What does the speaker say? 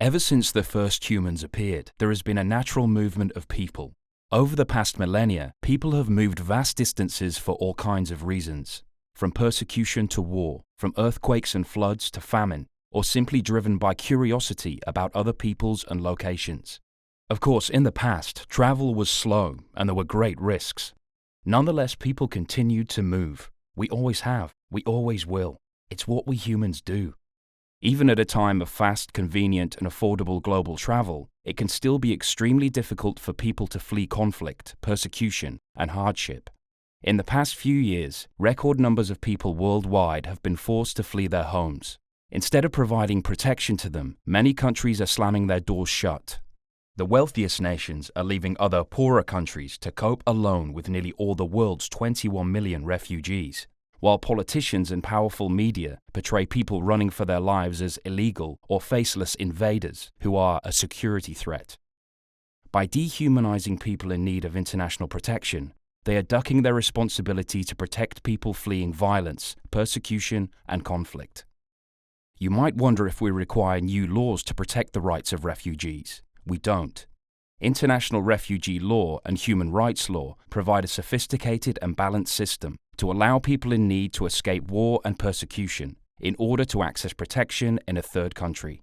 Ever since the first humans appeared, there has been a natural movement of people. Over the past millennia, people have moved vast distances for all kinds of reasons, from persecution to war, from earthquakes and floods to famine, or simply driven by curiosity about other peoples and locations. Of course, in the past, travel was slow and there were great risks. Nonetheless, people continued to move. We always have. We always will. It's what we humans do. Even at a time of fast, convenient, and affordable global travel, it can still be extremely difficult for people to flee conflict, persecution, and hardship. In the past few years, record numbers of people worldwide have been forced to flee their homes. Instead of providing protection to them, many countries are slamming their doors shut. The wealthiest nations are leaving other poorer countries to cope alone with nearly all the world's 21 million refugees, while politicians and powerful media portray people running for their lives as illegal or faceless invaders who are a security threat. By dehumanizing people in need of international protection, they are ducking their responsibility to protect people fleeing violence, persecution, and conflict. You might wonder if we require new laws to protect the rights of refugees. We don't. International refugee law and human rights law provide a sophisticated and balanced system to allow people in need to escape war and persecution in order to access protection in a third country.